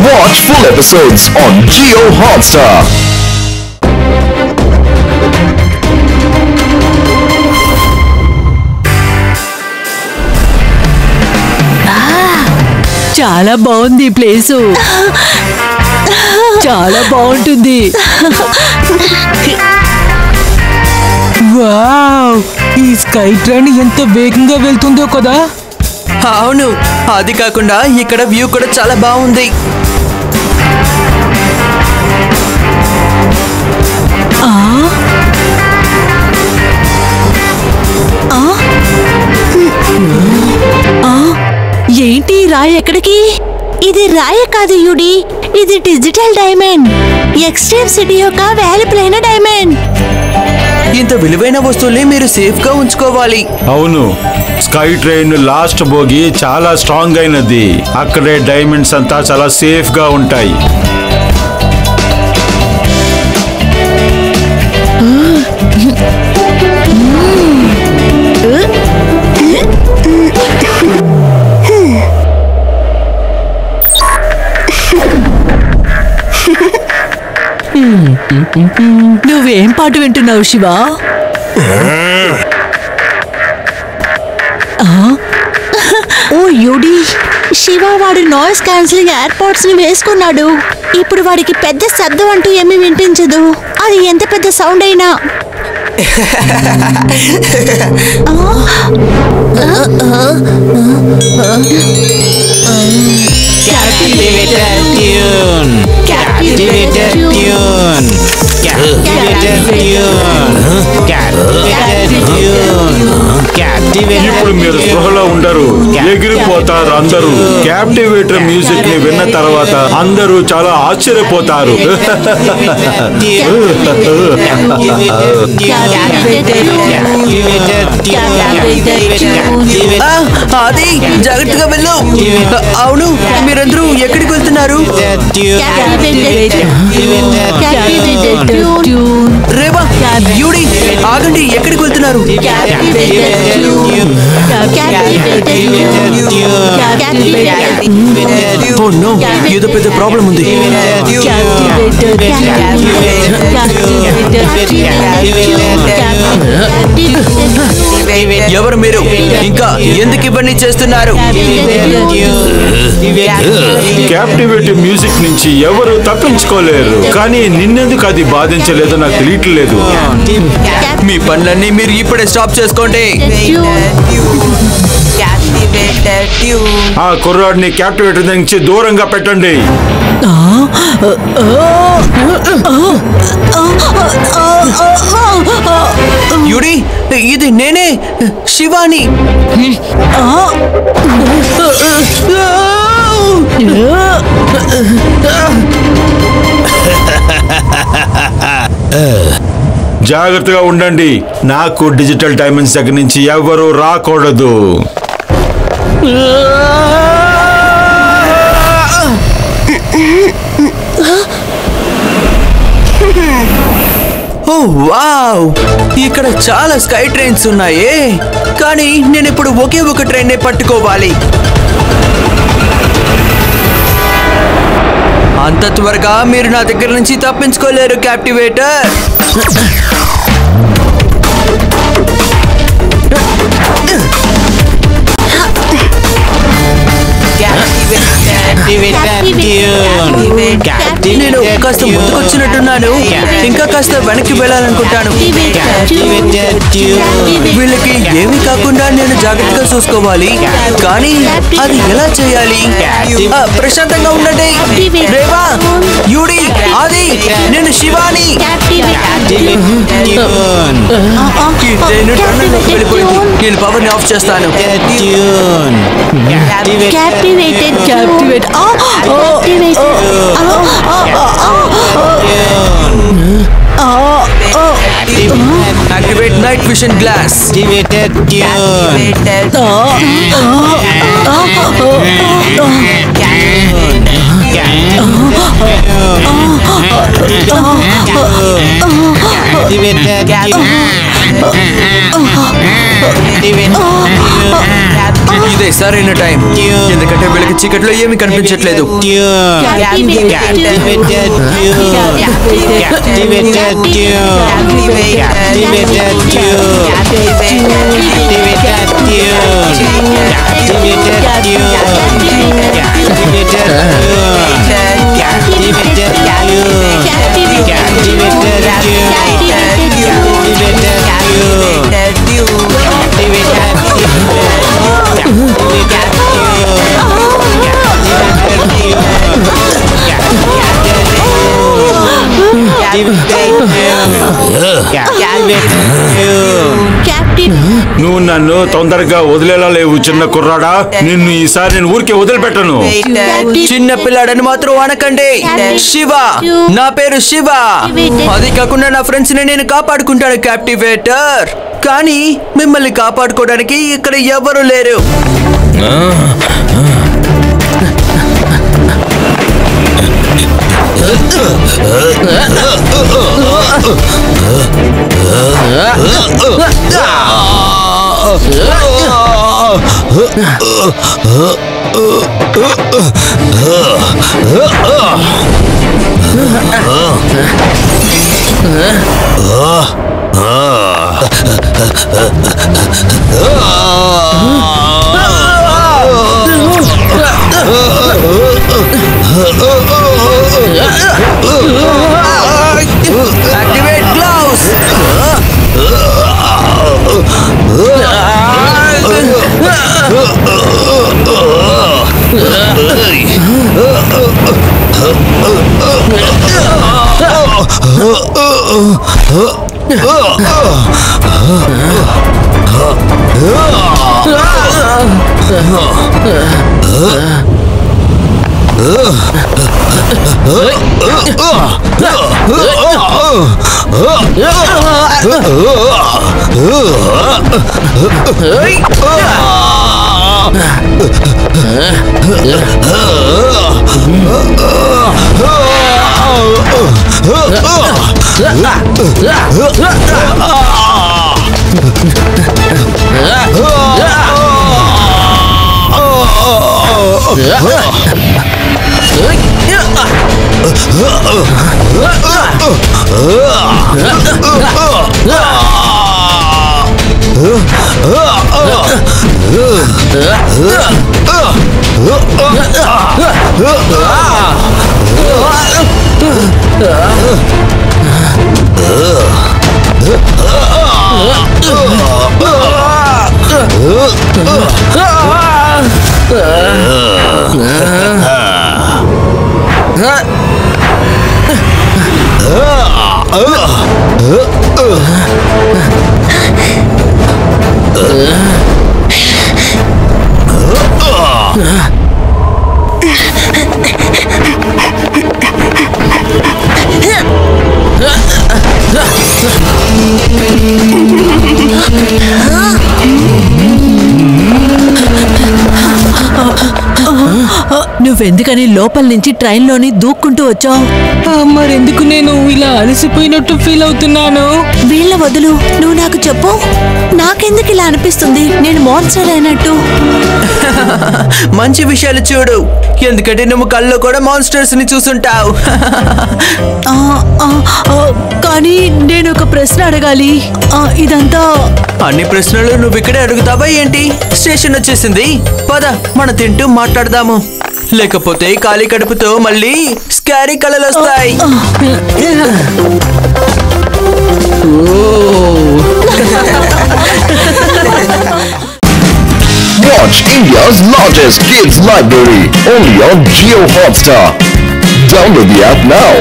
Watch full episodes on Jio Hotstar. చాలా బాగుంది place. చాలా బాగుంటుంది. వావ్, ఈ స్కై ట్రైన్ ఎంత వేగంగా వెళ్తుందో కదా. అవును, అది కాకుండా ఇక్కడ వ్యూ కూడా చాలా బాగుంది. ఏంటి రాయి ఎక్కడికి? ఇది రాయ కాదు యుడి, ఇది డిజిటల్ డైమండ్. ఎక్స్ట్రీమ్ సిటీ యొక్క వాల్యుబుల్ అయిన డైమండ్. ఇంత విలువైన వస్తువుల్ని మీరు సేఫ్ గా ఉంచుకోవాలి. అవును, స్కై ట్రైన్ లాస్ట్ బోగి చాలా స్ట్రాంగ్ అయినది. అక్కడే డైమండ్స్ అంతా చాలా సేఫ్ గా ఉంటాయి. నువ్వేం పాట వింటున్నావు శివ? ఓ యుడి, శివ వాడు నాయిస్ క్యాన్సిలింగ్ ఎయిర్పోర్ట్స్ ని వేసుకున్నాడు. ఇప్పుడు వాడికి పెద్ద శబ్దం అంటూ ఏమీ వినిపించదు. అది ఎంత పెద్ద సౌండ్ అయినా. ఇప్పుడు మీరు స్పృహలో ఉండరు, ఎగిరిపోతారు అందరూ. క్యాప్టివేటర్ మ్యూజిక్ ని విన్న తర్వాత అందరూ చాలా ఆశ్చర్యపోతారు. అది జాగ్రత్తగా వెళ్ళు. అవును, మీరందరూ ఎక్కడికి వెళ్తున్నారు? రేవా, యూడి, ఆగండి, ఎక్కడికి వెళ్తున్నారు? ఏదో పెద్ద ప్రాబ్లం ఉంది. ఎవరు మీరు? ఇంకా ఎందుకు ఇవన్నీ చేస్తున్నారు? క్యాప్టివేటివ్ మ్యూజిక్ నుంచి ఎవరు తప్పించుకోలేరు. కానీ నిన్నెందుకు అది బాధించలేదో నాకు తెలియట్లేదు. మీ పనులన్నీ మీరు ఇప్పుడే స్టాప్ చేసుకోండి. ఆ కుర్రాడిని క్యాప్టివేటర్ నుంచి దూరంగా పెట్టండి. యుడి, ఇది నేనే, శివాని. జాగ్రత్తగా ఉండండి. నాకు డిజిటల్ డైమండ్స్ దగ్గర నుంచి ఎవరు రాకూడదు. ఓ వావ్, ఇక్కడ చాలా స్కై ట్రైన్స్ ఉన్నాయే. కానీ నేను ఇప్పుడు ఒకే ఒక ట్రైన్ పట్టుకోవాలి. అంత త్వరగా మీరు నా దగ్గర నుంచి తప్పించుకోలేరు క్యాప్టివేటర్. నేను కాస్త ముందుకొచ్చినట్టున్నాను, ఇంకా కాస్త వెనక్కి వెళ్ళాలనుకుంటాను. వీళ్ళకి ఏమీ కాకుండా నేను జాగ్రత్తగా చూసుకోవాలి. కానీ అది ఎలా చేయాలి? ప్రశాంతంగా ఉండండి. రేవా, యూడి, ఆది, నేను శివాని. వెళ్ళిపోయింది. నేను పవర్ ని ఆఫ్ చేస్తాను. Activate night vision glass. Activated ఇదే సరైన టైం, ఎందుకంటే వీళ్ళకి చీకట్లో ఏమీ కనిపించట్లేదు. నువ్వు నన్ను తొందరగా వదిలేలా లేవు చిన్న కుర్రాడా. నిన్ను ఈసారి నేను ఊరికే వదిలిపెట్టను. చిన్న పిల్లాడని మాత్రం అనకండి. శివ, నా పేరు శివ. అది కాకుండా నా ఫ్రెండ్స్ ని నేను కాపాడుకుంటాను క్యాప్టివేటర్. కానీ మిమ్మల్ని కాపాడుకోవడానికి ఇక్కడ ఎవరు లేరు. Activate gloves. నువ్వెందుకని లోపల నుంచి ట్రైన్లోని దూక్కుంటూ వచ్చావు? మరెందుకు నేను ఇలా అలసిపోయినట్టు ఫీల్ అవుతున్నాను? వీళ్ళ వదులు, నువ్వు నాకు చెప్పు. నాకెందుకు ఇలా అనిపిస్తుంది నేను మాన్స్టర్ అయినట్టు? మంచి విషయాలు చూడు, ఎందుకంటే నువ్వు కళ్ళు కూడా మాన్స్టర్స్ ని చూసుంటావు. కానీ నేను ఒక ప్రశ్న అడగాలి. ఇదంతా అన్ని ప్రశ్నలు నువ్వు ఇక్కడే అడుగుతావా ఏంటి? స్టేషన్ వచ్చేసింది, పద మన తింటూ మాట్లాడదాము. లేకపోతే ఖాళీ కడుపుతో మళ్ళీ స్కారీ కళలు వస్తాయి. Watch India's largest kids library only on Jio Hotstar. Download the app now.